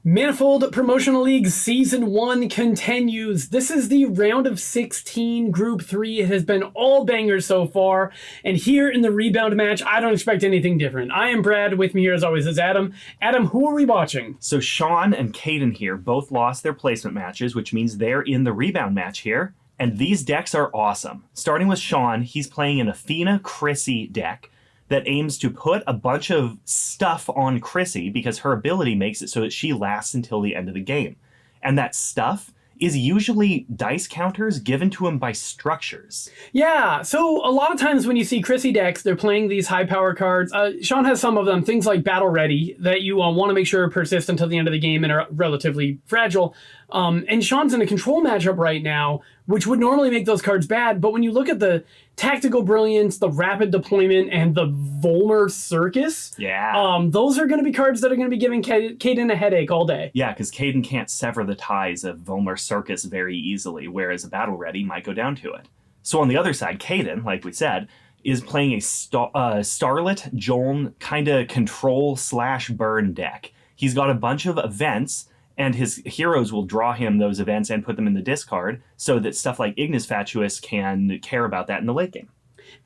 Manifold Promotional League Season 1 continues. This is the round of 16, Group 3. It has been all bangers so far. And here in the Rebound Match, I don't expect anything different. I am Brad. With me here, as always, is Adam. Adam, who are we watching? So Sean and Kayden here both lost their placement matches, which means they're in the Rebound Match here. And these decks are awesome. Starting with Sean, he's playing an Athena Chryssy deck that aims to put a bunch of stuff on Chryssy because her ability makes it so that she lasts until the end of the game. And that stuff is usually dice counters given to him by structures. Yeah, so a lot of times when you see Chryssy decks, they're playing these high power cards. Sean has some of them, things like Battle Ready, that you want to make sure persist until the end of the game and are relatively fragile. And Sean's in a control matchup right now, which would normally make those cards bad, but when you look at the Tactical Brilliance, the Rapid Deployment, and the Volmer Circus, those are going to be cards that are going to be giving Kayden a headache all day. Yeah, because Kayden can't sever the ties of Volmer Circus very easily, whereas a Battle Ready might go down to it. So on the other side, Kayden, like we said, is playing a Starlet Djoln kind of control/burn deck. He's got a bunch of events, and his heroes will draw him those events and put them in the discard so that stuff like Ignis Fatuous can care about that in the late game.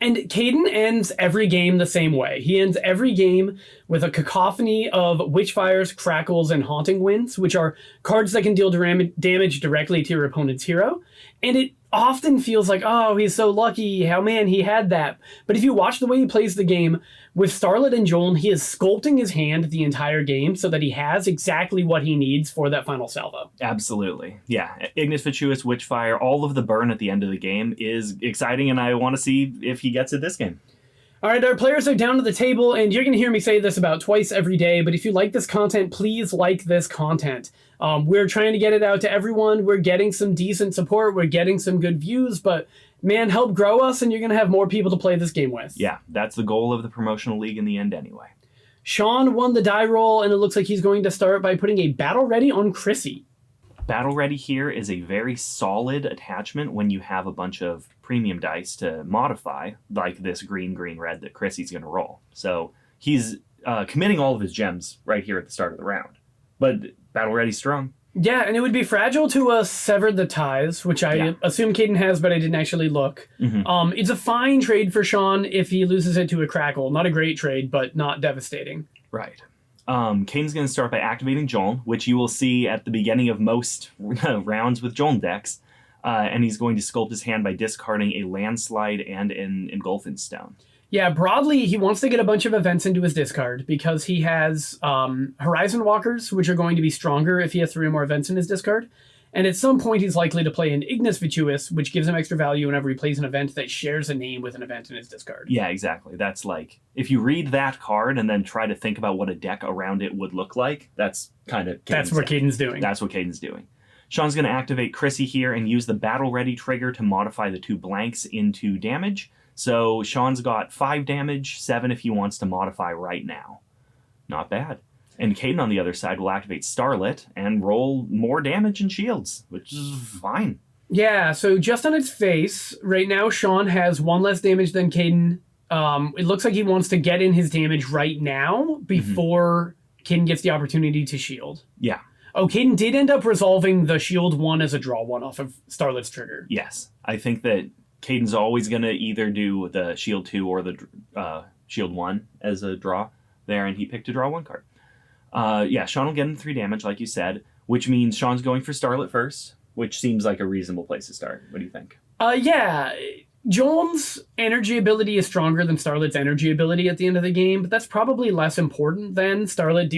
And Kayden ends every game the same way. He ends every game with a cacophony of Witchfires, Crackles, and Haunting Winds, which are cards that can deal damage directly to your opponent's hero. And it often feels like, oh, he's so lucky, how man, he had that. But if you watch the way he plays the game, with Starlet and Djoln, he is sculpting his hand the entire game so that he has exactly what he needs for that final salvo. Absolutely. Yeah. Ignis Fatuous, Witchfire, all of the burn at the end of the game is exciting, and I want to see if he gets it this game. All right, our players are down to the table, and you're going to hear me say this about twice every day, but if you like this content, please like this content. We're trying to get it out to everyone. We're getting some decent support. We're getting some good views, but man, help grow us, and you're going to have more people to play this game with. Yeah, that's the goal of the Promotional League in the end anyway. Sean won the die roll, and it looks like he's going to start by putting a Battle Ready on Chryssy. Battle Ready here is a very solid attachment when you have a bunch of premium dice to modify, like this green, green, red that Chryssy's going to roll. So he's committing all of his gems right here at the start of the round. But Battle Ready's strong. Yeah, and it would be fragile to sever the ties, which I assume Kayden has, but I didn't actually look. Mm-hmm. It's a fine trade for Sean if he loses it to a Crackle. Not a great trade, but not devastating. Right. Kayden's going to start by activating Djoln, which you will see at the beginning of most rounds with Djoln decks. And he's going to sculpt his hand by discarding a Landslide and an Engulfing Stone. Yeah, broadly, he wants to get a bunch of events into his discard because he has Horizon Walkers, which are going to be stronger if he has 3 or more events in his discard. And at some point, he's likely to play an Ignis Fatuous, which gives him extra value whenever he plays an event that shares a name with an event in his discard. Yeah, exactly. That's like, if you read that card and then try to think about what a deck around it would look like, that's kind of That's what Kayden's doing. That's what Kayden's doing. Sean's going to activate Chryssy here and use the Battle Ready trigger to modify the 2 blanks into damage. So Sean's got 5 damage, 7 if he wants to modify right now. Not bad. And Kayden on the other side will activate Starlet and roll more damage and shields, which is fine. Yeah, so just on its face, right now Sean has 1 less damage than Kayden. It looks like he wants to get in his damage right now before Kayden gets the opportunity to shield. Yeah. Oh, Kayden did end up resolving the shield 1 as a draw 1 off of Starlet's trigger. Yes. I think that Kayden's always going to either do the shield 2 or the shield 1 as a draw there, and he picked a draw 1 card. Sean will get him 3 damage, like you said, which means Sean's going for Starlet first, which seems like a reasonable place to start. What do you think? Djoln's energy ability is stronger than Starlet's energy ability at the end of the game, but that's probably less important than Starlet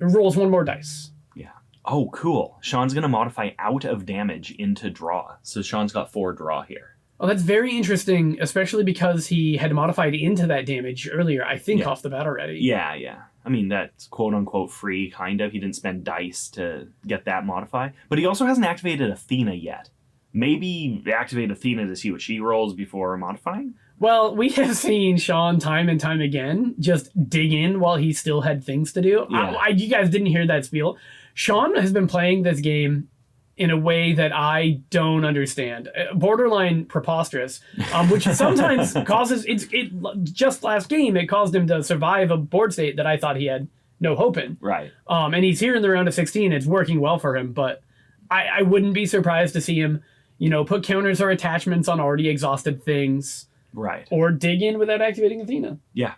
rolls 1 more dice. Yeah. Oh, cool. Sean's going to modify out of damage into draw. So Sean's got 4 draw here. Oh, that's very interesting, especially because he had modified into that damage earlier, I think, off the Battle Ready. Yeah. I mean, that's quote-unquote free, kind of. He didn't spend dice to get that modify. But he also hasn't activated Athena yet. Maybe activate Athena to see what she rolls before modifying? Well, we have seen Sean time and time again just dig in while he still had things to do. Yeah. You guys didn't hear that spiel. Sean has been playing this game in a way that I don't understand. Borderline preposterous, which sometimes causes... Just last game, it caused him to survive a board state that I thought he had no hoping. Right. And he's here in the round of 16. It's working well for him, but I wouldn't be surprised to see him, put counters or attachments on already exhausted things. Right. Or dig in without activating Athena. Yeah.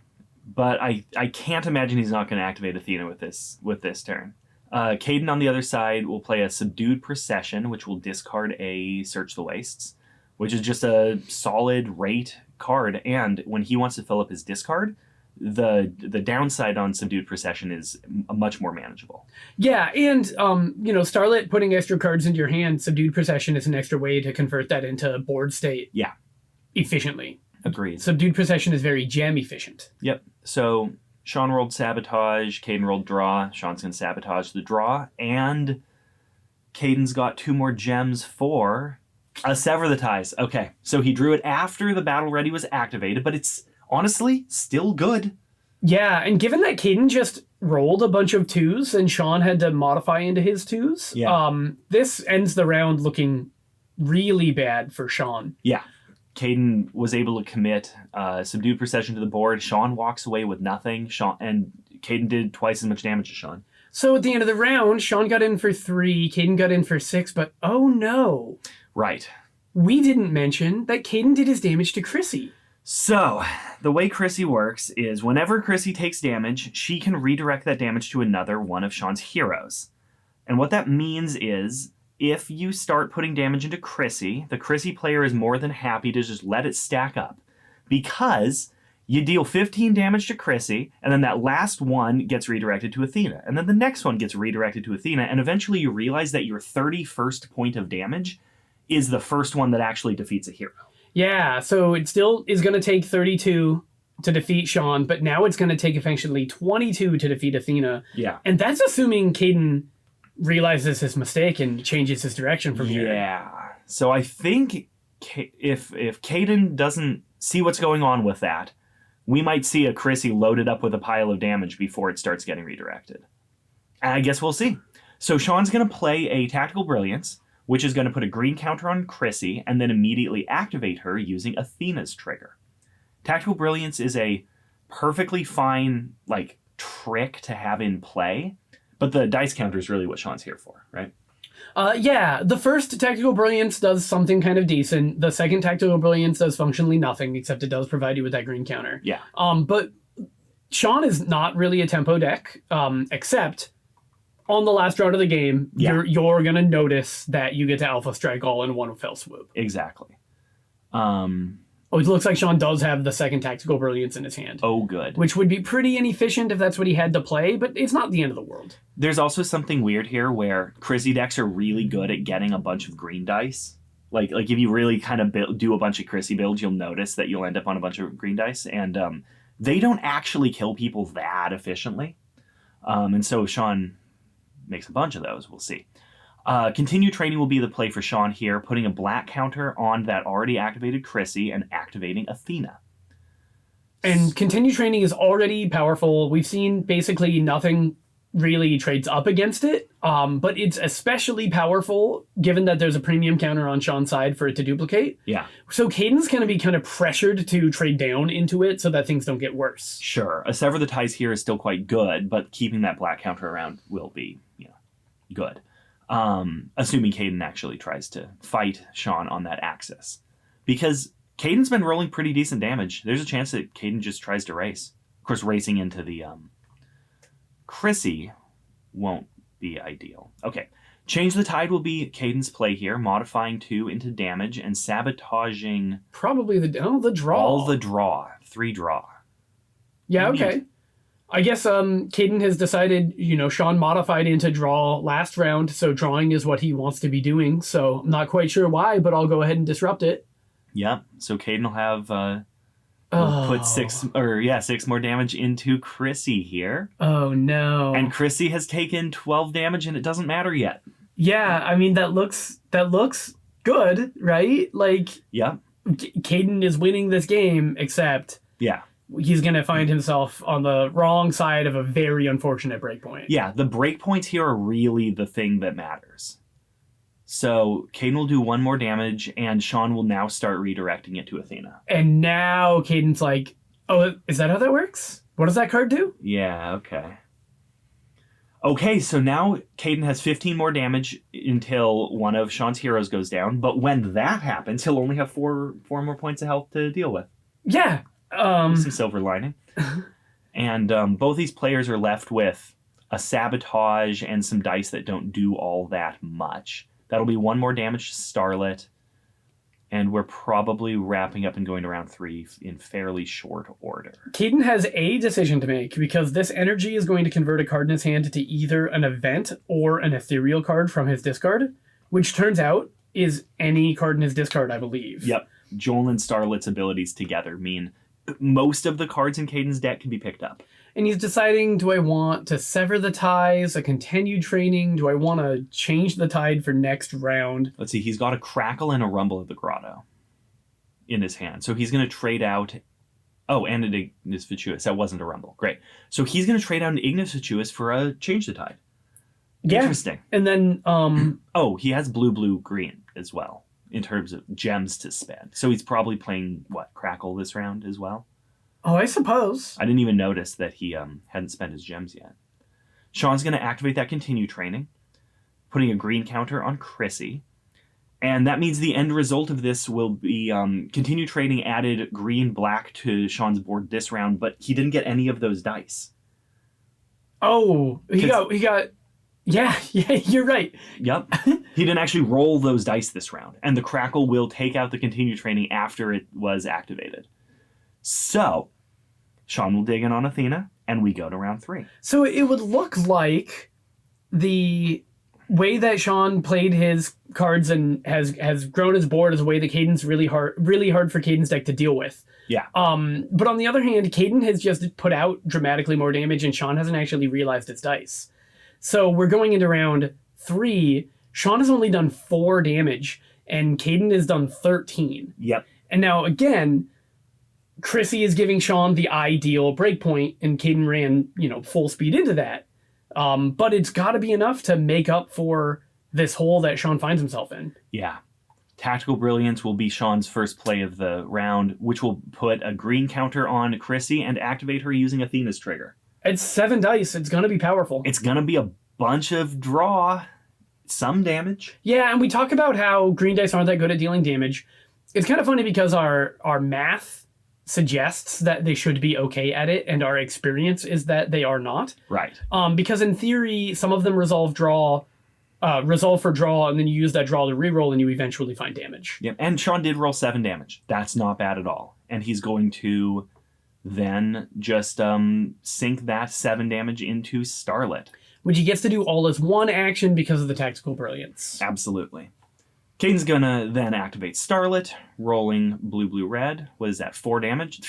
But I can't imagine he's not going to activate Athena with this turn. Kayden on the other side will play a Subdued Procession, which will discard a Search the Wastes, which is just a solid rate card. And when he wants to fill up his discard, the downside on Subdued Procession is much more manageable. Yeah, and Starlet putting extra cards into your hand, Subdued Procession is an extra way to convert that into board state. Yeah. Efficiently. Agreed. Subdued Procession is very gem efficient. Yep. So Sean rolled Sabotage, Kayden rolled Draw. Sean's going to sabotage the draw, and Kayden's got 2 more gems for a Sever the Ties. Okay, so he drew it after the Battle Ready was activated, but it's honestly still good. Yeah, and given that Kayden just rolled a bunch of 2s and Sean had to modify into his 2s, this ends the round looking really bad for Sean. Yeah. Kayden was able to commit Subdued Procession to the board. Sean walks away with nothing. And Kayden did twice as much damage as Sean. So at the end of the round, Sean got in for 3, Kayden got in for 6, but oh no. Right. We didn't mention that Kayden did his damage to Chryssy. So, the way Chryssy works is whenever Chryssy takes damage, she can redirect that damage to another one of Sean's heroes. And what that means is, if you start putting damage into Chryssy, the Chryssy player is more than happy to just let it stack up. Because you deal 15 damage to Chryssy, and then that last one gets redirected to Athena. And then the next one gets redirected to Athena, and eventually you realize that your 31st point of damage is the first one that actually defeats a hero. Yeah, so it still is going to take 32 to defeat Sean, but now it's going to take eventually 22 to defeat Athena. Yeah. And that's assuming Kayden realizes his mistake and changes his direction from here. Yeah. So I think if Kayden doesn't see what's going on with that, we might see a Chryssy loaded up with a pile of damage before it starts getting redirected. And I guess we'll see. So Sean's going to play a Tactical Brilliance, which is going to put a green counter on Chryssy and then immediately activate her using Athena's trigger. Tactical Brilliance is a perfectly fine trick to have in play, but the dice counter is really what Sean's here for, right? Yeah, the first Tactical Brilliance does something kind of decent. The second Tactical Brilliance does functionally nothing, except it does provide you with that green counter. Yeah. But Sean is not really a tempo deck, except on the last round of the game, you're going to notice that you get to Alpha Strike all in one fell swoop. Exactly. It looks like Sean does have the second Tactical Brilliance in his hand. Oh, good. Which would be pretty inefficient if that's what he had to play, but it's not the end of the world. There's also something weird here where Chryssy decks are really good at getting a bunch of green dice. Like if you really kind of do a bunch of Chryssy builds, you'll notice that you'll end up on a bunch of green dice. And they don't actually kill people that efficiently. And so Sean makes a bunch of those. We'll see. Continue Training will be the play for Sean here, putting a black counter on that already activated Chryssy and activating Athena. And Continue Training is already powerful. We've seen basically nothing really trades up against it, but it's especially powerful given that there's a premium counter on Sean's side for it to duplicate. Yeah. So Kayden's going to be kind of pressured to trade down into it so that things don't get worse. Sure. A Sever the Ties here is still quite good, but keeping that black counter around will be good. Assuming Kayden actually tries to fight Sean on that axis. Because Kayden's been rolling pretty decent damage. There's a chance that Kayden just tries to race. Of course, racing into the Chryssy won't be ideal. Okay. Change the Tide will be Kayden's play here, modifying 2 into damage and sabotaging... Probably the draw. All the draw. 3 draw. Yeah, okay. I guess Kayden has decided, Sean modified into draw last round, so drawing is what he wants to be doing. So I'm not quite sure why, but I'll go ahead and disrupt it. Yep. So Kayden will have put 6 more damage into Chryssy here. Oh no. And Chryssy has taken 12 damage and it doesn't matter yet. Yeah, I mean that looks good, right? Yeah. Kayden is winning this game, except he's going to find himself on the wrong side of a very unfortunate breakpoint. Yeah, the breakpoints here are really the thing that matters. So Kayden will do 1 more damage, and Sean will now start redirecting it to Athena. And now Kayden's like, oh, is that how that works? What does that card do? Yeah, okay. Okay, so now Kayden has 15 more damage until one of Sean's heroes goes down. But when that happens, he'll only have four more points of health to deal with. Yeah. Some silver lining. And both these players are left with a sabotage and some dice that don't do all that much. That'll be one more damage to Starlet. And we're probably wrapping up and going to round 3 in fairly short order. Kayden has a decision to make because this energy is going to convert a card in his hand into either an event or an ethereal card from his discard, which turns out is any card in his discard, I believe. Yep. Djoln and Starlet's abilities together mean most of the cards in Kayden's deck can be picked up. And he's deciding, do I want to sever the ties, a continued training? Do I want to change the tide for next round? Let's see, he's got a Crackle and a Rumble of the Grotto in his hand. So he's going to trade out... Oh, and an Ignis Fatuous. That wasn't a Rumble. Great. So he's going to trade out an Ignis Fatuous for a Change the Tide. Yeah. Interesting. And then... Oh, he has blue, blue, green as well in terms of gems to spend. So he's probably playing, Crackle this round as well? Oh, I suppose. I didn't even notice that he hadn't spent his gems yet. Sean's going to activate that continue training, putting a green counter on Chryssy. And that means the end result of this will be continue training added green, black to Sean's board this round, but he didn't get any of those dice. Oh, he got... Yeah, you're right. Yep. He didn't actually roll those dice this round. And the Crackle will take out the continue training after it was activated. So, Sean will dig in on Athena, and we go to round 3. So it would look like the way that Sean played his cards and has grown his board is a way that Kayden's really hard for Kayden's deck to deal with. Yeah. But on the other hand, Kayden has just put out dramatically more damage, and Sean hasn't actually realized his dice. So we're going into round 3. Sean has only done 4 damage, and Kayden has done 13. Yep. And now, again... Chryssy is giving Sean the ideal breakpoint, and Kayden ran, full speed into that. But it's got to be enough to make up for this hole that Sean finds himself in. Yeah. Tactical Brilliance will be Sean's first play of the round, which will put a green counter on Chryssy and activate her using Athena's trigger. It's 7 dice. It's going to be powerful. It's going to be a bunch of draw, some damage. Yeah, and we talk about how green dice aren't that good at dealing damage. It's kind of funny because our math suggests that they should be okay at it, and our experience is that they are not. Right. Because in theory, some of them resolve for draw, and then you use that draw to reroll, and you eventually find damage. Yep. And Sean did roll 7 damage. That's not bad at all. And he's going to then just sink that 7 damage into Starlet. Which he gets to do all as one action because of the Tactical Brilliance. Absolutely. Kayden's gonna then activate Starlet, rolling blue, blue, red. What is that, 4 damage?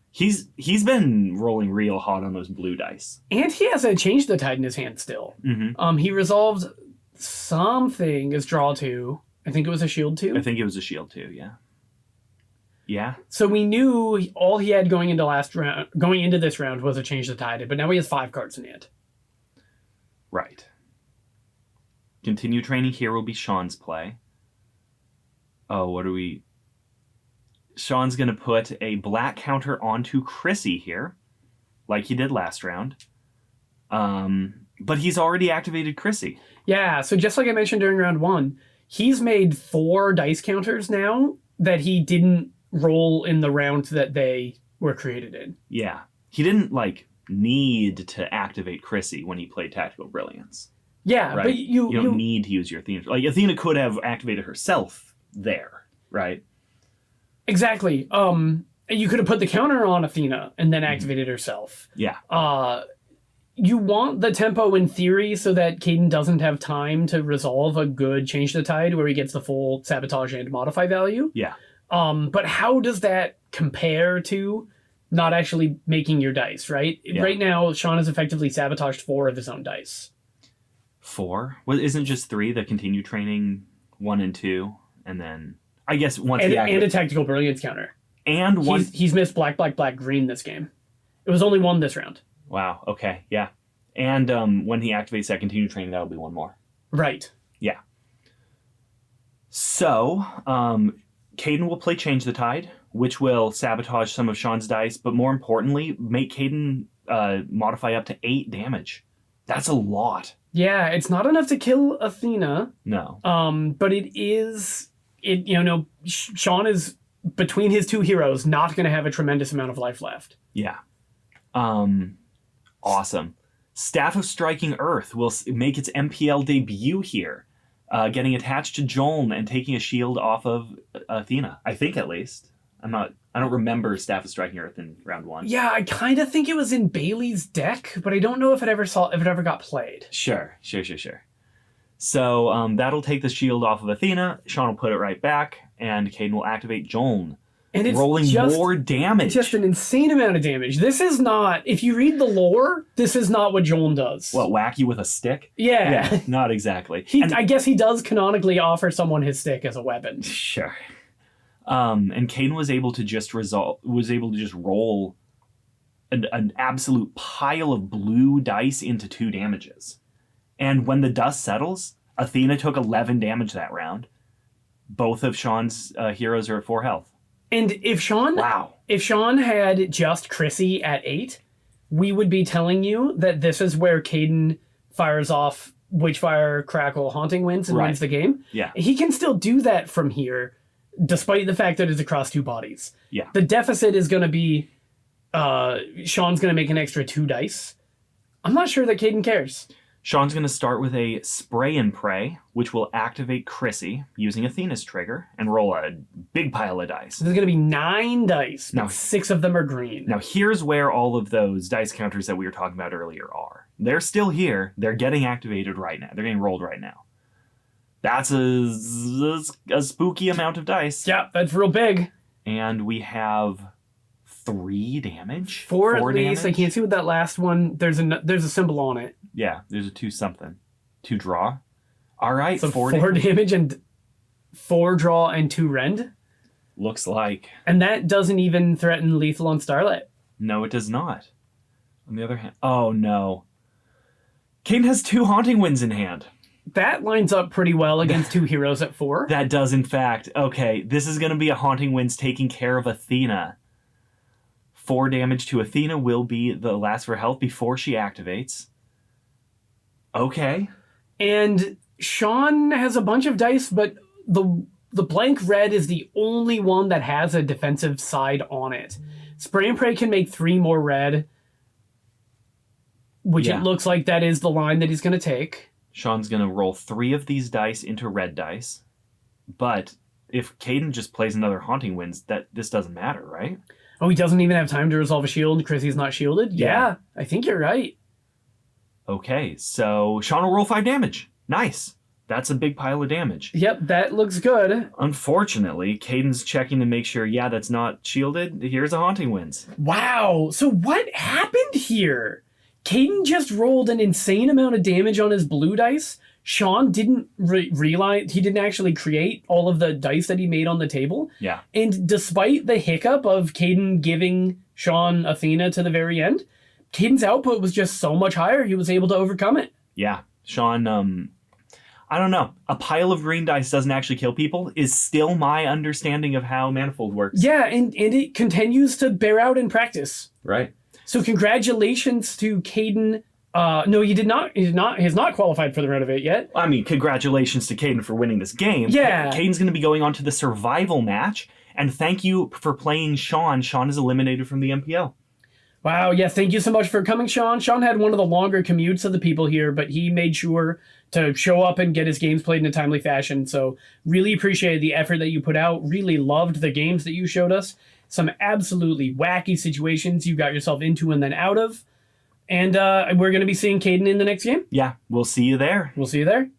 He's been rolling real hot on those blue dice. And he has a Change the Tide in his hand still. Mm-hmm. He resolved something as draw 2. I think it was a shield 2. I think it was a shield 2, yeah. Yeah. So we knew all he had going into this round was a Change the Tide, but now he has 5 cards in hand. Right. Continue training here will be Sean's play. Oh, what are we... Sean's going to put a black counter onto Chryssy here, like he did last round. But he's already activated Chryssy. Yeah, so just like I mentioned during round 1, he's made 4 dice counters now that he didn't roll in the round that they were created in. Yeah. He didn't, need to activate Chryssy when he played Tactical Brilliance. Yeah, right? but you don't need to use your Athena. Athena could have activated herself there, right? Exactly. You could have put the counter on Athena and then activated herself. Yeah. You want the tempo in theory so that Kayden doesn't have time to resolve a good Change the Tide where he gets the full sabotage and modify value. Yeah. But how does that compare to not actually making your dice, right? Yeah. Right now, Sean has effectively sabotaged 4 of his own dice. 4? Well, isn't just 3 the continue training 1 and 2? And then, I guess, once and a Tactical Brilliance counter. And one... He's missed black, black, black, green this game. It was only 1 this round. Wow, okay, yeah. And when he activates that continue training, that'll be 1 more. Right. Yeah. So, Kayden will play Change the Tide, which will sabotage some of Sean's dice, but more importantly, make Kayden modify up to 8 damage That's a lot. Yeah, it's not enough to kill Athena. No. But Sean is, between his two heroes, not going to have a tremendous amount of life left. Yeah. Awesome. Staff of Striking Earth will make its MPL debut here, getting attached to Djoln and taking a shield off of Athena. I think, at least. I don't remember Staff of Striking Earth in round 1. Yeah, I kind of think it was in Bailey's deck, but I don't know if it ever got played. Sure. So that'll take the shield off of Athena. Sean will put it right back, and Kayden will activate Djoln. And it's rolling more damage. Just an insane amount of damage. This is not, if you read the lore, this is not what Djoln does. What, whack you with a stick? Yeah. Not exactly. I guess he does canonically offer someone his stick as a weapon. Sure. And Kayden was able to just roll an absolute pile of blue dice into 2 damages. And when the dust settles, Athena took 11 damage that round. Both of Sean's heroes are at 4 health. And if Sean had just Chryssy at 8, we would be telling you that this is where Kayden fires off Witchfire, Crackle, Haunting Winds and wins the game. Yeah. He can still do that from here, despite the fact that it's across 2 bodies. Yeah. The deficit is going to be Sean's going to make an extra 2 dice. I'm not sure that Kayden cares. Sean's going to start with a Spray and Pray, which will activate Chryssy using Athena's trigger and roll a big pile of dice. So there's going to be 9 dice, but 6 of them are green. Now, here's where all of those dice counters that we were talking about earlier are. They're still here. They're getting activated right now. They're getting rolled right now. That's a spooky amount of dice. Yeah, that's real big. And we have 3 damage? 4 at least. I can't see what that last one, there's a symbol on it. Yeah, there's a 2 something. 2 draw. All right, so 4 damage and 4 draw and 2 rend. Looks like. And that doesn't even threaten lethal on Starlet. No, it does not. On the other hand, oh no. Kayden has 2 Haunting Winds in hand. That lines up pretty well against 2 heroes at 4. That does, in fact. Okay, this is going to be a Haunting Winds taking care of Athena. 4 damage to Athena will be the last for health before she activates. Okay. And Sean has a bunch of dice, but the blank red is the only one that has a defensive side on it. Spray and Pray can make 3 more red, which it looks like that is the line that he's going to take. Sean's going to roll 3 of these dice into red dice. But if Kayden just plays another Haunting Winds, this doesn't matter, right? Oh, he doesn't even have time to resolve a shield. Chrissy's not shielded? Yeah, I think you're right. Okay, so Sean will roll 5 damage. Nice. That's a big pile of damage. Yep, that looks good. Unfortunately, Kayden's checking to make sure, that's not shielded. Here's a Haunting Winds. Wow, so what happened here? Kayden just rolled an insane amount of damage on his blue dice. Sean didn't realize, he didn't actually create all of the dice that he made on the table. Yeah. And despite the hiccup of Kayden giving Sean Athena to the very end, Kayden's output was just so much higher, he was able to overcome it. Yeah. Sean, I don't know. A pile of green dice doesn't actually kill people is still my understanding of how Manifold works. Yeah, and it continues to bear out in practice. Right. So congratulations to Kayden. No, he did not. He has not qualified for the Renovate yet. I mean, congratulations to Kayden for winning this game. Yeah. Kayden's going to be going on to the survival match. And thank you for playing Sean. Sean is eliminated from the MPL. Wow, yeah, thank you so much for coming, Sean. Sean had one of the longer commutes of the people here, but he made sure to show up and get his games played in a timely fashion. So really appreciated the effort that you put out. Really loved the games that you showed us. Some absolutely wacky situations you got yourself into and then out of. And we're going to be seeing Kayden in the next game. Yeah, we'll see you there. We'll see you there.